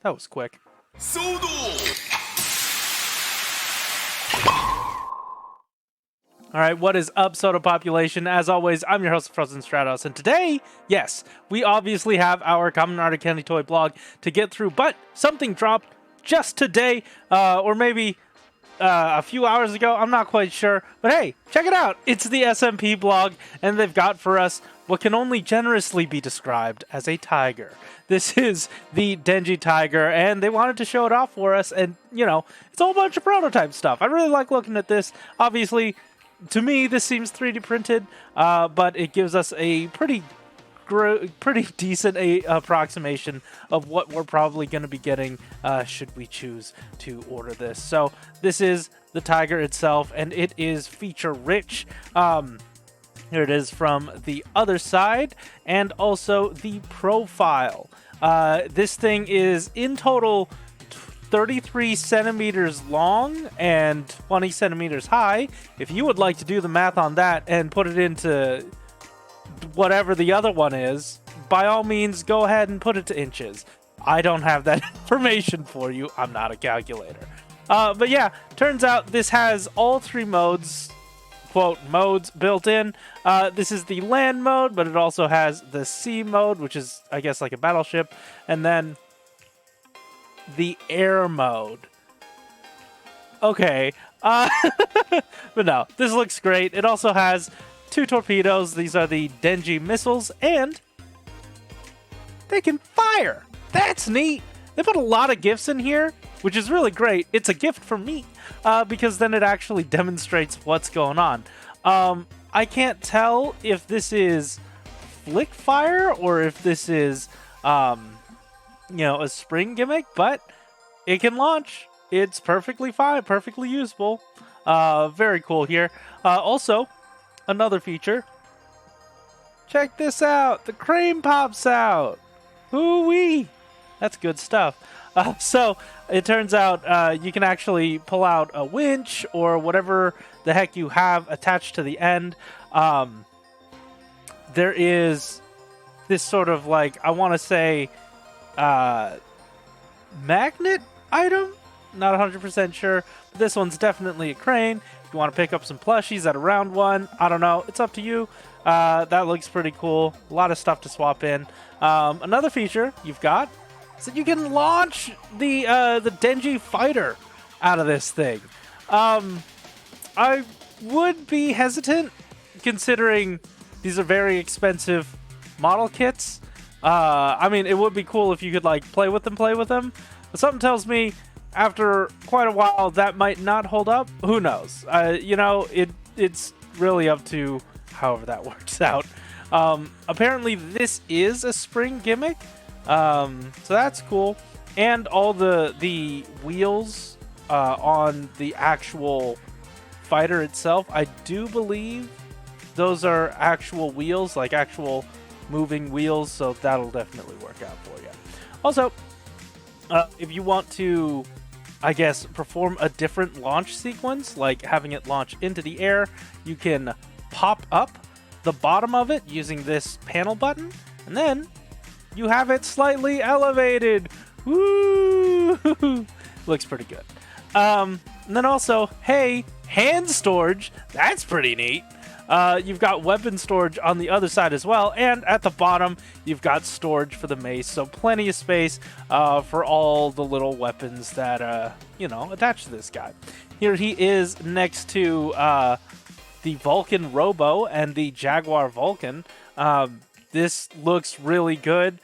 That was quick. SODO! Alright, what is up, SODO population? As always, I'm your host, Frozen Stratos, and today, yes, we obviously have our Kamen Rider Candy Toy blog to get through, but something dropped just today, or maybe a few hours ago, I'm not quite sure, but hey, check it out! It's the SMP blog, and they've got for us what can only generously be described as a tiger. This is the Denji Tiger, and they wanted to show it off for us, and, you know, it's a whole bunch of prototype stuff. I really like looking at this. Obviously, to me, this seems 3D printed, but it gives us a pretty decent approximation of what we're probably going to be getting should we choose to order this. So this is the Tiger itself, and it is feature-rich. Here it is from the other side, and also the profile. This thing is in total 33 centimeters long and 20 centimeters high. If you would like to do the math on that and put it into whatever the other one is, by all means, go ahead and put it to inches. I don't have that information for you. I'm not a calculator. But yeah, turns out this has all three modes, quote, modes built in. This is the land mode, but it also has the sea mode, which is, I guess, like a battleship, and then the air mode. Okay. But no, this looks great. It also has 2 torpedoes. These are the Denji missiles, and they can fire. That's neat. They put a lot of gifts in here, which is really great. It's a gift for me, because then it actually demonstrates what's going on. I can't tell if this is flick fire or if this is you know, a spring gimmick, but it can launch. It's perfectly fine, perfectly usable. Very cool here. Also, another feature. Check this out. The crane pops out. Ooh-wee. That's good stuff. So it turns out you can actually pull out a winch or whatever the heck you have attached to the end. There is this sort of like, I want to say, magnet item? Not 100% sure. But this one's definitely a crane. If you want to pick up some plushies at a round one, I don't know. It's up to you. That looks pretty cool. A lot of stuff to swap in. Another feature you've got is that you can launch the Denji fighter out of this thing. I would be hesitant considering these are very expensive model kits. I mean, it would be cool if you could, like, play with them. But something tells me after quite a while that might not hold up. Who knows? You know, it's really up to however that works out. Apparently, this is a spring gimmick. So that's cool. And all the wheels on the actual fighter itself, I do believe those are actual wheels, like actual moving wheels, so that'll definitely work out for you. Also, if you want to, I guess, perform a different launch sequence, like having it launch into the air, you can pop up the bottom of it using this panel button, and then you have it slightly elevated. Woo! Looks pretty good. And then also, hey, hand storage. That's pretty neat. You've got weapon storage on the other side as well, and at the bottom you've got storage for the mace, so plenty of space for all the little weapons that you know, attach to this guy. Here he is next to the Vulcan Robo and the Jaguar Vulcan. This looks really good.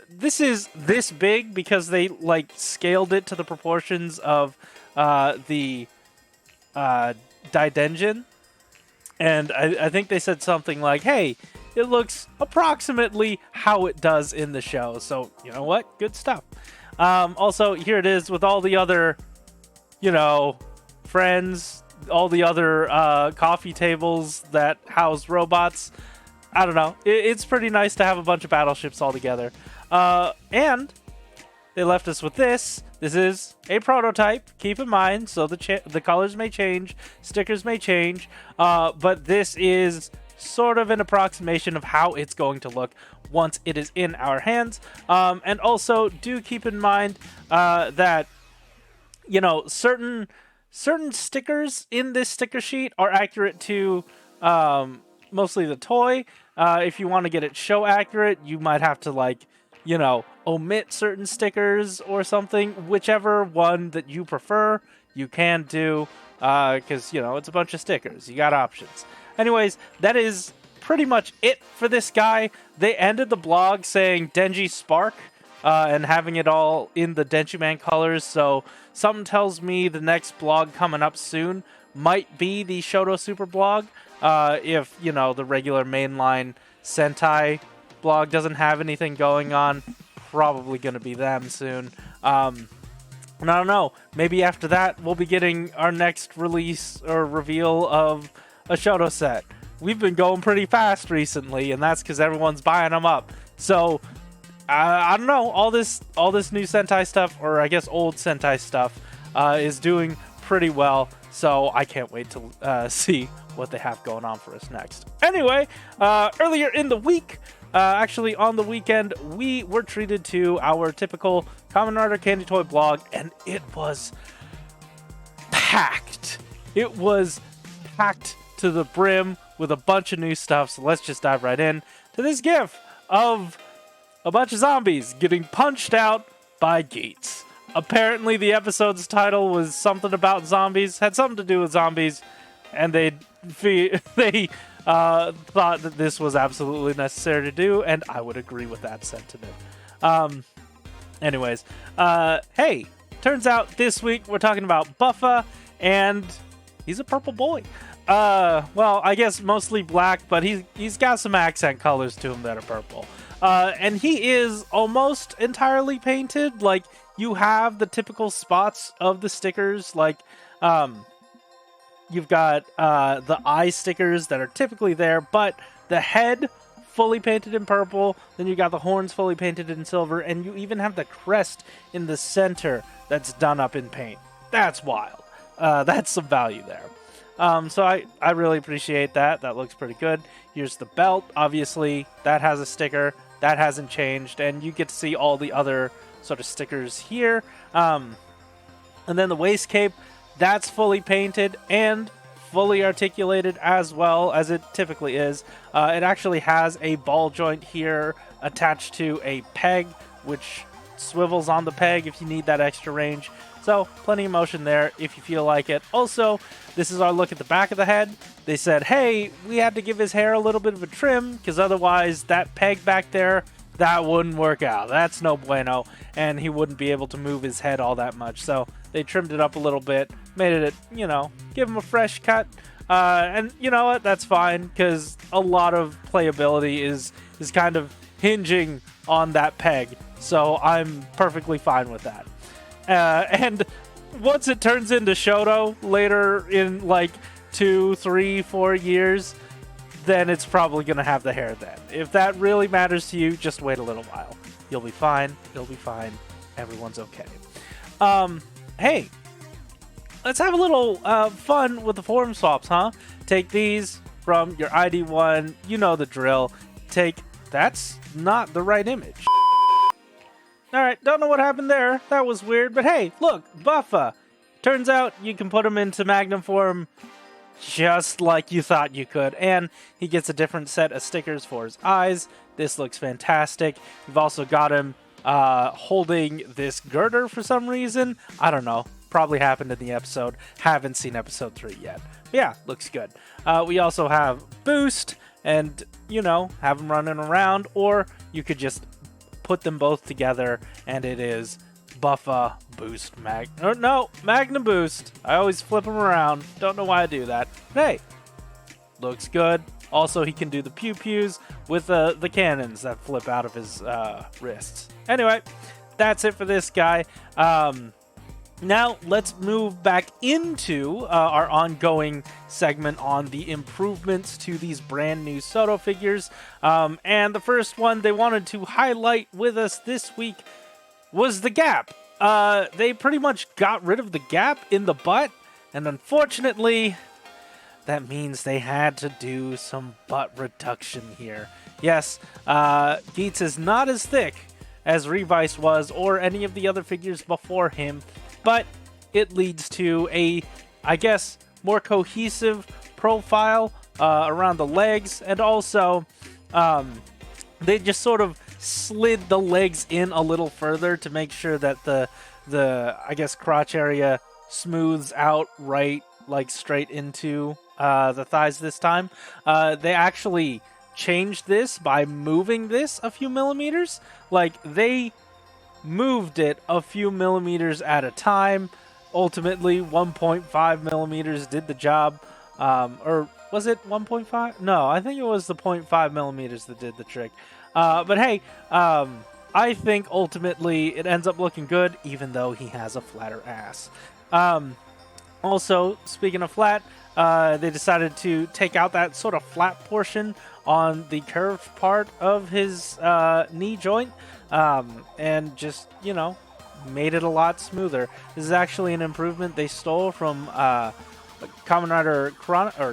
This is this big because they like scaled it to the proportions of the Daidenjin. And I think they said something like, hey, it looks approximately how it does in the show. So, you know what? Good stuff. Also, here it is with all the other, you know, friends, all the other coffee tables that house robots. I don't know. It's pretty nice to have a bunch of battleships all together. And they left us with this. This is a prototype, keep in mind, so the colors may change, stickers may change, but this is sort of an approximation of how it's going to look once it is in our hands. And also do keep in mind that, you know, certain stickers in this sticker sheet are accurate to mostly the toy. If you want to get it show accurate, you might have to, like, you know, omit certain stickers or something. Whichever one that you prefer, you can do, because, you know, it's a bunch of stickers. You got options. Anyways, that is pretty much it for this guy. They ended the blog saying Denji Spark, and having it all in the Denji Man colors, so something tells me the next blog coming up soon might be the Shodo Super blog, if, you know, the regular mainline Sentai blog doesn't have anything going on. Probably going to be them soon. And I don't know, maybe after that we'll be getting our next release or reveal of a Shodo set. We've been going pretty fast recently, and that's because everyone's buying them up. So I don't know, all this new Sentai stuff, or I guess old Sentai stuff, is doing pretty well. So I can't wait to see what they have going on for us next. Anyway, earlier in the week, actually on the weekend, we were treated to our typical Kamen Rider Candy Toy blog, and it was packed. It was packed to the brim with a bunch of new stuff. So let's just dive right in to this GIF of a bunch of zombies getting punched out by Geats. Apparently the episode's title was something about zombies, had something to do with zombies, and they thought that this was absolutely necessary to do, and I would agree with that sentiment. Anyways, hey, turns out this week we're talking about Buffa, and he's a purple boy. Well, I guess mostly black, but he's got some accent colors to him that are purple. And he is almost entirely painted. Like, you have the typical spots of the stickers, like, you've got the eye stickers that are typically there, but the head fully painted in purple, then you got the horns fully painted in silver, and you even have the crest in the center that's done up in paint. That's wild. That's some value there. So I really appreciate that. That looks pretty good. Here's the belt. Obviously, that has a sticker. That hasn't changed, and you get to see all the other sort of stickers here. And then the waist cape, that's fully painted and fully articulated as well as it typically is. It actually has a ball joint here attached to a peg, which swivels on the peg if you need that extra range. So plenty of motion there if you feel like it. Also, this is our look at the back of the head. They said, hey, we had to give his hair a little bit of a trim because otherwise that peg back there, that wouldn't work out. That's no bueno. And he wouldn't be able to move his head all that much. So they trimmed it up a little bit, made it, you know, give him a fresh cut. And you know what? That's fine because a lot of playability is kind of hinging on that peg. So I'm perfectly fine with that. And once it turns into Shodo later in like 2, 3, 4 years, then it's probably going to have the hair then. If that really matters to you, just wait a little while. You'll be fine. You'll be fine. Everyone's okay. Hey, let's have a little fun with the form swaps, huh? Take these from your ID1. You know the drill. That's not the right image. Alright, don't know what happened there. That was weird, but hey, look, Buffa. Turns out you can put him into Magnum form just like you thought you could, and he gets a different set of stickers for his eyes. This looks fantastic. You've also got him holding this girder for some reason. I don't know. Probably happened in the episode. Haven't seen episode 3 yet. But yeah, looks good. We also have Boost, and, you know, have him running around, or you could just put them both together, and it is Buffa Boost Magnum Boost. I always flip them around. Don't know why I do that. But hey, looks good. Also, he can do the pew-pews with the cannons that flip out of his wrists. Anyway, that's it for this guy. Now, let's move back into our ongoing segment on the improvements to these brand new SODO figures. And the first one they wanted to highlight with us this week was the gap. They pretty much got rid of the gap in the butt, and unfortunately, that means they had to do some butt reduction here. Yes, Geats is not as thick as Revice was or any of the other figures before him, but it leads to a, I guess, more cohesive profile around the legs, and also they just sort of slid the legs in a little further to make sure that the I guess crotch area smooths out right like straight into the thighs this time. They actually changed this by moving this a few millimeters. Like, they moved it a few millimeters at a time. Ultimately, 1.5 millimeters did the job. Or was it 1.5? No, I think it was the 0.5 millimeters that did the trick. But hey, I think ultimately it ends up looking good, even though he has a flatter ass. Also, speaking of flat, they decided to take out that sort of flat portion on the curved part of his knee joint, and just, you know, made it a lot smoother. This is actually an improvement they stole from Kamen Rider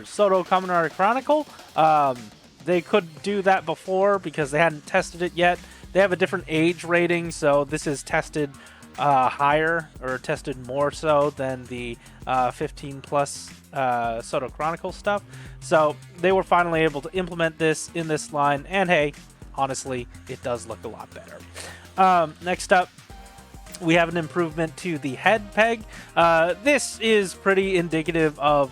SODO Kamen Rider Chronicle. They could do that before because they hadn't tested it yet. They have a different age rating, so this is tested higher, or tested more so than the 15 plus SODO Chronicle stuff. So they were finally able to implement this in this line, and hey, honestly, it does look a lot better. Next up, we have an improvement to the head peg. This is pretty indicative of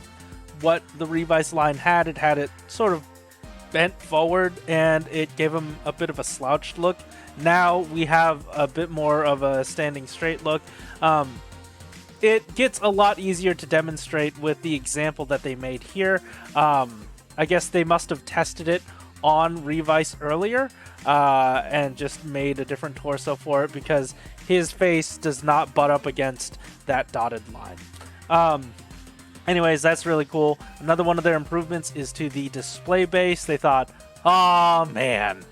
what the Revice line had. It had it sort of bent forward, and it gave him a bit of a slouched look. Now we have a bit more of a standing straight look. It gets a lot easier to demonstrate with the example that they made here. I guess they must have tested it on Revice earlier and just made a different torso for it, because his face does not butt up against that dotted line. Anyways, that's really cool. Another one of their improvements is to the display base. They thought, oh man,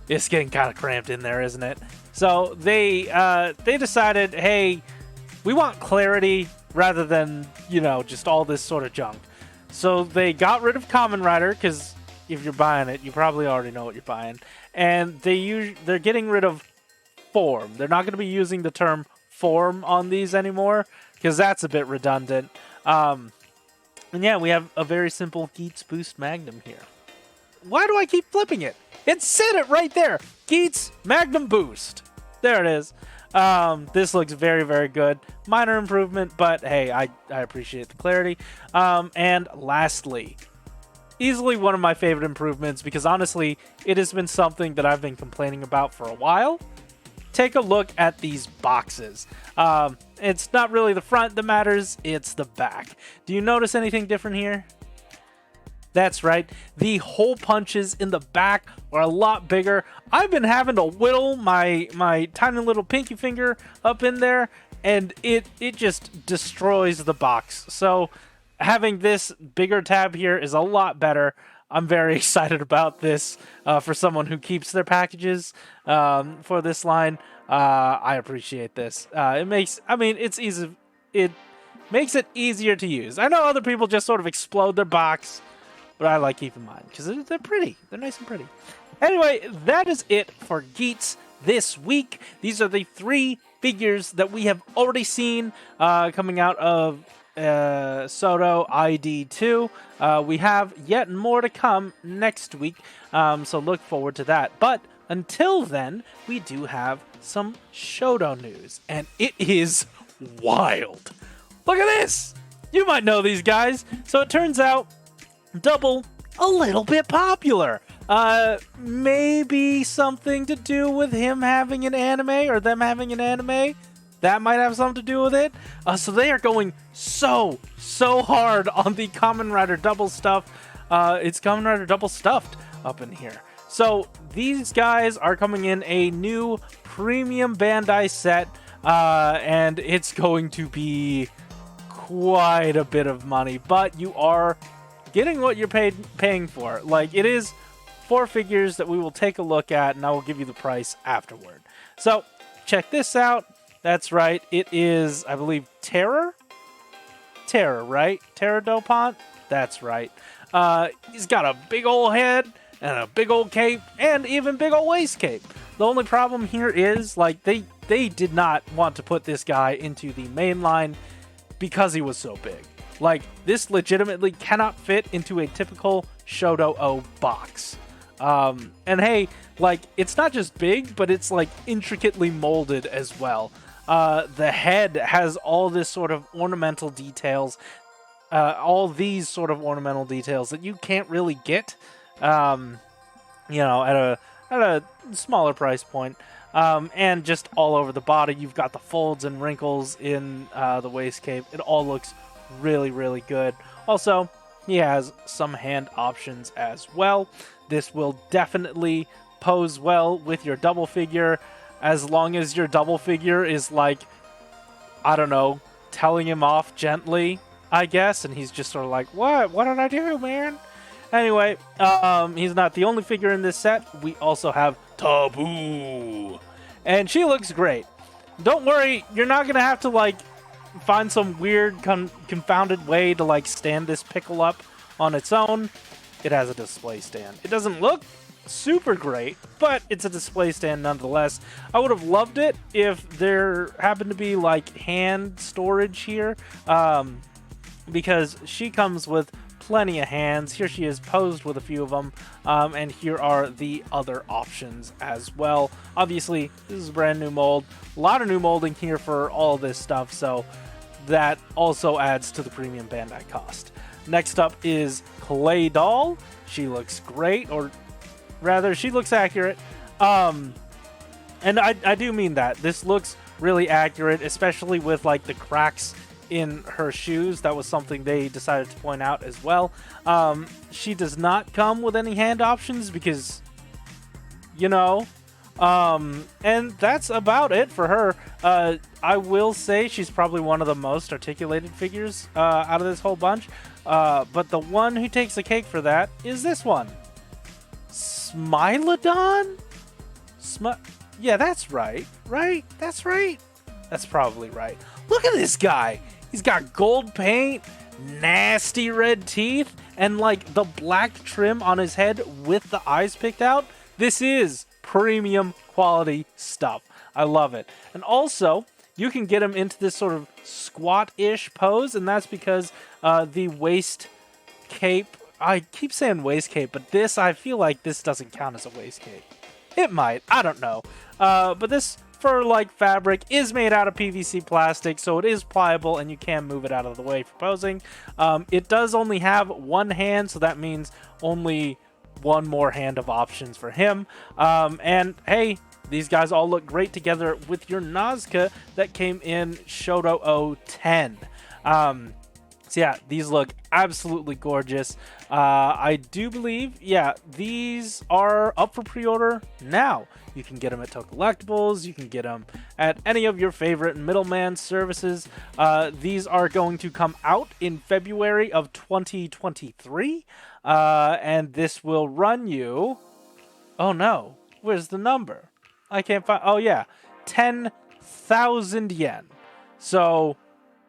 it's getting kind of cramped in there, isn't it? So they decided, hey, we want clarity rather than, you know, just all this sort of junk. So they got rid of Kamen Rider, because if you're buying it, you probably already know what you're buying. And they're getting rid of form. They're not going to be using the term form on these anymore, because that's a bit redundant. And yeah, we have a very simple Geats Boost Magnum here. Why do I keep flipping it? It said it right there. Geats Magnum Boost. There it is. This looks very, very good. Minor improvement, but hey, I appreciate the clarity. And lastly, easily one of my favorite improvements, because honestly, it has been something that I've been complaining about for a while. Take a look at these boxes. It's not really the front that matters, it's the back. Do you notice anything different here? That's right, the hole punches in the back are a lot bigger. I've been having to whittle my tiny little pinky finger up in there, and it just destroys the box. So having this bigger tab here is a lot better. I'm very excited about this for someone who keeps their packages for this line. I appreciate this. It makes it easier to use. I know other people just sort of explode their box, but I like keeping mine because they're pretty. They're nice and pretty. Anyway, that is it for Geats this week. These are the 3 figures that we have already seen coming out of SODO ID2. We have yet more to come next week, so look forward to that. But until then, we do have some Shodo news, and it is wild. Look at this! You might know these guys. So it turns out Double a little bit popular. Maybe something to do with him having an anime, or them having an anime. That might have something to do with it. So they are going so hard on the Kamen Rider Double stuff. It's Kamen Rider Double Stuffed up in here. So these guys are coming in a new premium Bandai set, and it's going to be quite a bit of money, but you are getting what you're paying for. Like, it is 4 figures that we will take a look at, and I will give you the price afterward. So check this out. That's right, it is, I believe, Terror, right? Terror Dopant? That's right. He's got a big old head, and a big old cape, and even big old waist cape. The only problem here is, like, they did not want to put this guy into the main line because he was so big. Like, this legitimately cannot fit into a typical SHODO-O box. And hey, like, it's not just big, but it's, like, intricately molded as well. The head has all this sort of ornamental details, all these sort of ornamental details that you can't really get, you know, at a smaller price point. And just all over the body, you've got the folds and wrinkles in the waist cape. It all looks really, really good. Also, he has some hand options as well. This will definitely pose well with your double figure, as long as your double figure is like, I don't know, telling him off gently, I guess, and he's just sort of like, what did I do, man? Anyway, he's not the only figure in this set. We also have Taboo, and she looks great. Don't worry, you're not gonna have to like find some weird confounded way to like stand this pickle up on its own. It has a display stand. It doesn't look super great, but it's a display stand nonetheless. I would have loved it if there happened to be like hand storage here, because she comes with plenty of hands. Here she is posed with a few of them, and here are the other options as well. Obviously, this is a brand new mold. A lot of new molding here for all this stuff, so that also adds to the premium Bandai cost. Next up is Clay Doll. She looks great, or rather, she looks accurate. And I do mean that. This looks really accurate, especially with like the cracks in her shoes. That was something they decided to point out as well. She does not come with any hand options because, you know, and that's about it for her. I will say she's probably one of the most articulated figures out of this whole bunch. But the one who takes the cake for that is this one. Smilodon? Yeah, that's right. Right? That's right. That's probably right. Look at this guy. He's got gold paint, nasty red teeth, and like the black trim on his head with the eyes picked out. This is premium quality stuff. I love it. And also, you can get him into this sort of squat-ish pose, and that's because the waist cape, I keep saying waist cape, but this, I feel like this doesn't count as a waist cape. It might, I don't know. But this fur-like fabric is made out of PVC plastic, so it is pliable and you can move it out of the way for posing. It does only have one hand, so that means only one more hand of options for him. And hey, these guys all look great together with your Nazca that came in SHODO-O 10. So yeah, these look absolutely gorgeous. I do believe, yeah, these are up for pre-order now. You can get them at Toy Collectibles. You can get them at any of your favorite middleman services. These are going to come out in February of 2023. And this will run you... Oh no, where's the number? I can't find... Oh yeah, 10,000 yen. So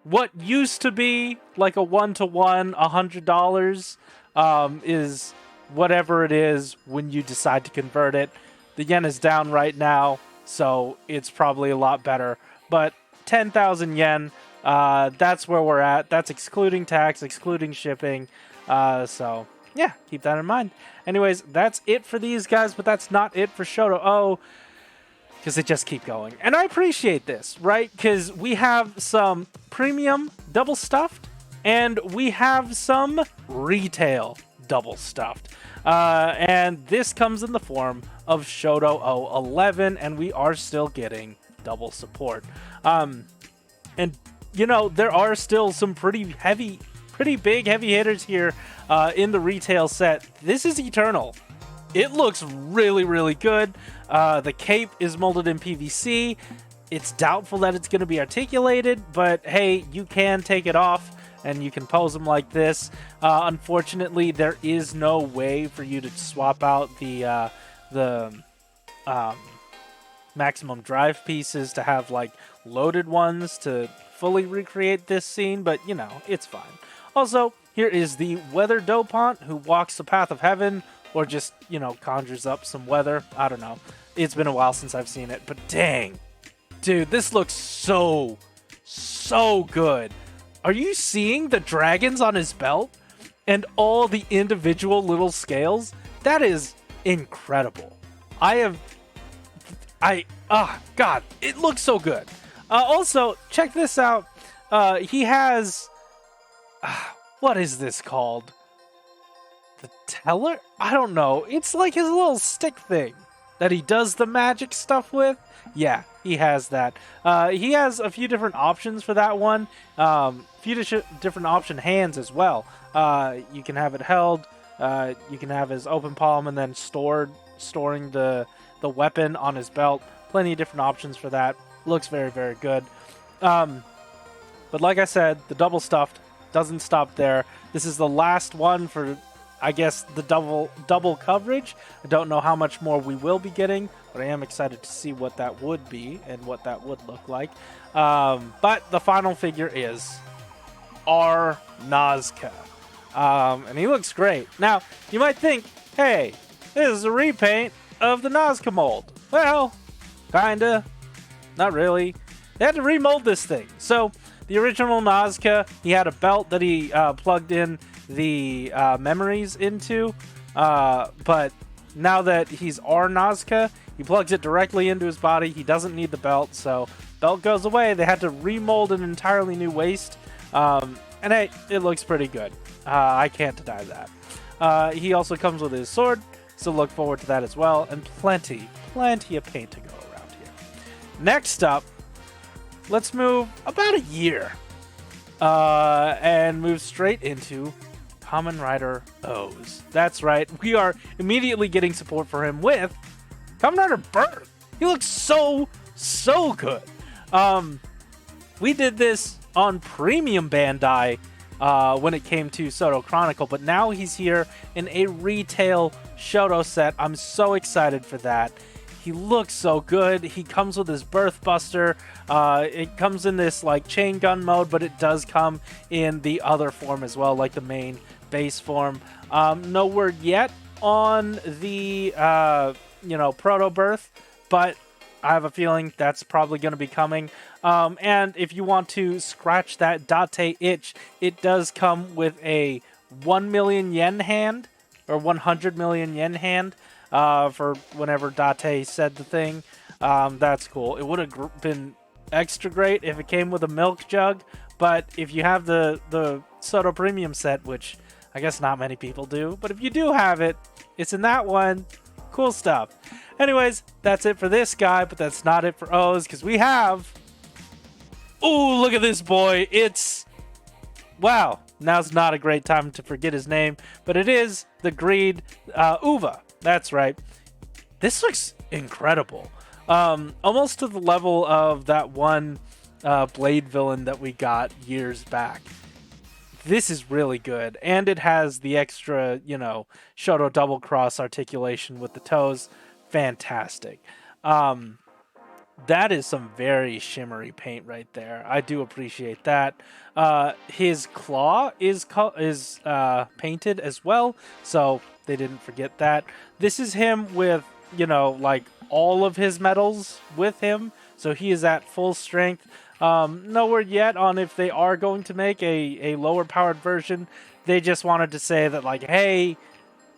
what used to be like a one-to-one $100 is whatever it is when you decide to convert it. The yen is down right now, so it's probably a lot better. But 10,000 yen, that's where we're at. That's excluding tax, excluding shipping. So yeah, keep that in mind. Anyways, that's it for these guys, but that's not it for SHODO-O, because they just keep going. And I appreciate this, right? Because we have some premium double stuffed, and we have some retail double stuffed. And this comes in the form of SHODO-O 11, and we are still getting double support. And, you know, there are still some pretty big heavy hitters here in the retail set. This is Eternal. It looks really, really good. The cape is molded in PVC. It's doubtful that it's going to be articulated, but hey, you can take it off and you can pose them like this. Unfortunately, there is no way for you to swap out the maximum drive pieces to have like loaded ones to fully recreate this scene, but you know, it's fine. Also, here is the Weather Dopant who walks the path of heaven. or just, you know, conjures up some weather. I don't know. It's been a while since I've seen it, but dang. Dude, this looks so good. Are you seeing the dragons on his belt? And all the individual little scales? That is incredible. God, it looks so good. Also, check this out. He has, what is this called? The teller? I don't know. It's like his little stick thing that he does the magic stuff with. Yeah, he has that. He has a few different options for that one. Different option hands as well. You can have it held. You can have his open palm and then storing the weapon on his belt. Plenty of different options for that. Looks very, very good. But like I said, the double stuffed doesn't stop there. This is the last one for, I guess, the double coverage. I don't know how much more we will be getting, but I am excited to see what that would be and what that would look like. But the final figure is our Nazca. And he looks great. Now, you might think, hey, this is a repaint of the Nazca mold. Well, kinda. Not really. They had to remold this thing. So, the original Nazca, he had a belt that he plugged in the memories into. But now that he's our Nazca, he plugs it directly into his body. He doesn't need the belt, so belt goes away. They had to remold an entirely new waist. And hey, it looks pretty good. I can't deny that. He also comes with his sword, so look forward to that as well. And plenty of paint to go around here. Next up, let's move about a year and move straight into Kamen Rider O's. That's right. We are immediately getting support for him with Kamen Rider Birth. He looks so good. We did this on Premium Bandai when it came to SODO Chronicle, but now he's here in a retail Shodo set. I'm so excited for that. He looks so good. He comes with his Birth Buster. It comes in this like chain gun mode, but it does come in the other form as well, like the main base form. No word yet on the Proto Birth, but I have a feeling that's probably going to be coming. And if you want to scratch that Date itch, it does come with a 1 million yen hand, or 100 million yen hand, for whenever Date said the thing. That's cool. It would have been extra great if it came with a milk jug, but if you have the SODO Premium set, which I guess not many people do, but if you do have it, it's in that one. Cool stuff. Anyways, that's it for this guy, but that's not it for O's, because we have... Ooh, look at this boy. It's... Wow. Now's not a great time to forget his name, but it is the Greed Uva. That's right. This looks incredible. Almost to the level of that one Blade villain that we got years back. This is really good, and it has the extra, Shodo double cross articulation with the toes. Fantastic. That is some very shimmery paint right there. I do appreciate that. His claw is painted as well, so they didn't forget that. This is him with, like all of his medals with him, so he is at full strength. No word yet on if they are going to make a lower powered version. They just wanted to say that, like, hey,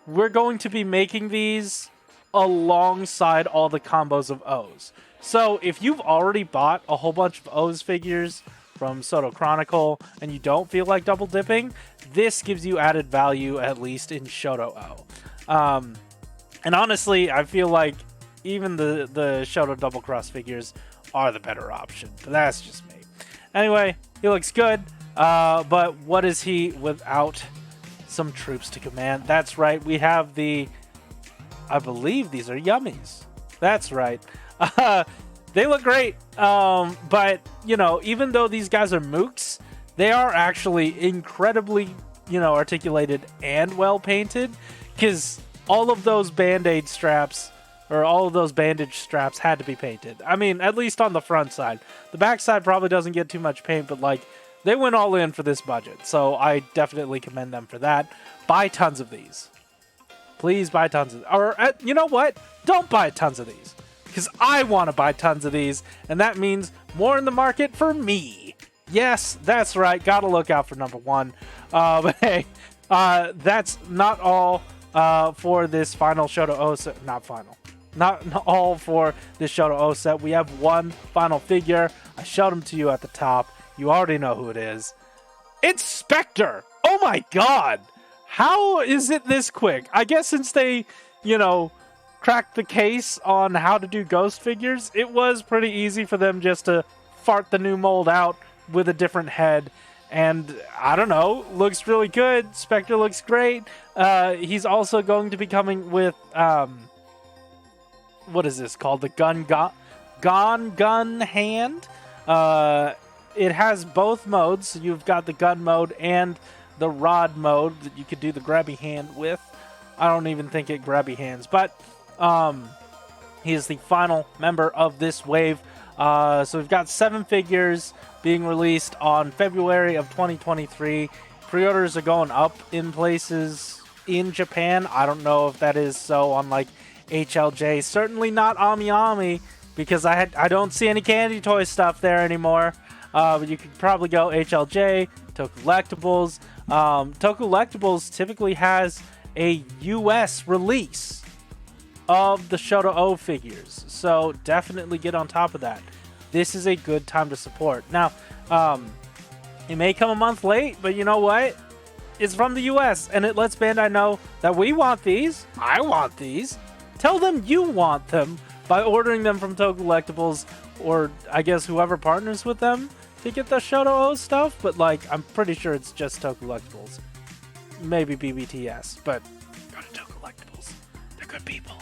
we're going to be making these alongside all the combos of O's. So if you've already bought a whole bunch of O's figures from SODO Chronicle and you don't feel like double dipping, this gives you added value, at least in SHODO-O. And honestly, I feel like even the Shodo double cross figures are the better option, but that's just me. Anyway, he looks good, but what is he without some troops to command? That's right, we have I believe these are yummies. That's right. They look great, but, even though these guys are mooks, they are actually incredibly, articulated and well painted, because all of those Band-Aid straps, or all of those bandage straps, had to be painted. I mean, at least on the front side. The back side probably doesn't get too much paint, but, like, they went all in for this budget, so I definitely commend them for that. Buy tons of these. Please buy tons of, or you know what? Don't buy tons of these, because I want to buy tons of these, and that means more in the market for me. Yes, that's right. Gotta look out for number one. But hey, that's not all for this final Shodo-O set. Not final. Not all for this Shodo-O set. We have one final figure. I showed him to you at the top. You already know who it is. It's SPECTER! Oh my god! How is it this quick? I guess since they, cracked the case on how to do ghost figures, it was pretty easy for them just to fart the new mold out with a different head. And I don't know, looks really good. SPECTER looks great. He's also going to be coming with, what is this called? The gun hand. It has both modes. You've got the gun mode and the rod mode that you could do the grabby hand with. I don't even think it grabby hands, but he is the final member of this wave. So we've got 7 figures being released on February of 2023. Pre-orders are going up in places in Japan. I don't know if that is so on like HLJ. Certainly not Ami, because I don't see any candy toy stuff there anymore. But you could probably go HLJ, Tocollectibles. Tocollectibles typically has a US release of the Shodo-O figures, so definitely get on top of that. This is a good time to support. Now, it may come a month late, but you know what? It's from the US, and it lets Bandai know that we want these. I want these. Tell them you want them by ordering them from Tocollectibles, or I guess whoever partners with them to get the Shodo-O stuff. But like, I'm pretty sure it's just Tocollectibles. Maybe BBTS, but go to Tocollectibles. They're good people.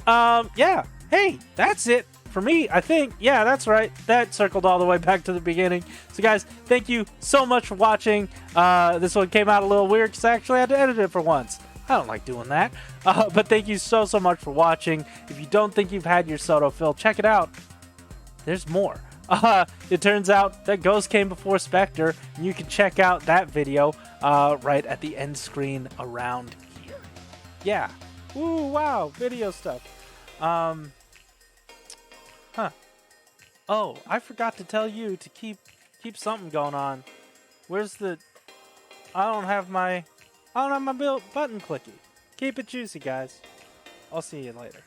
Yeah. Hey, that's it for me, I think. Yeah, that's right. That circled all the way back to the beginning. So guys, thank you so much for watching. This one came out a little weird because I actually had to edit it for once. I don't like doing that. But thank you so much for watching. If you don't think you've had your SODO fill, check it out. There's more. It turns out that Ghost came before SPECTER, and you can check out that video right at the end screen around here. Yeah. Ooh, wow, video stuff. Oh, I forgot to tell you to keep something going on. Where's the... I don't have my button clicky. Keep it juicy, guys. I'll see you later.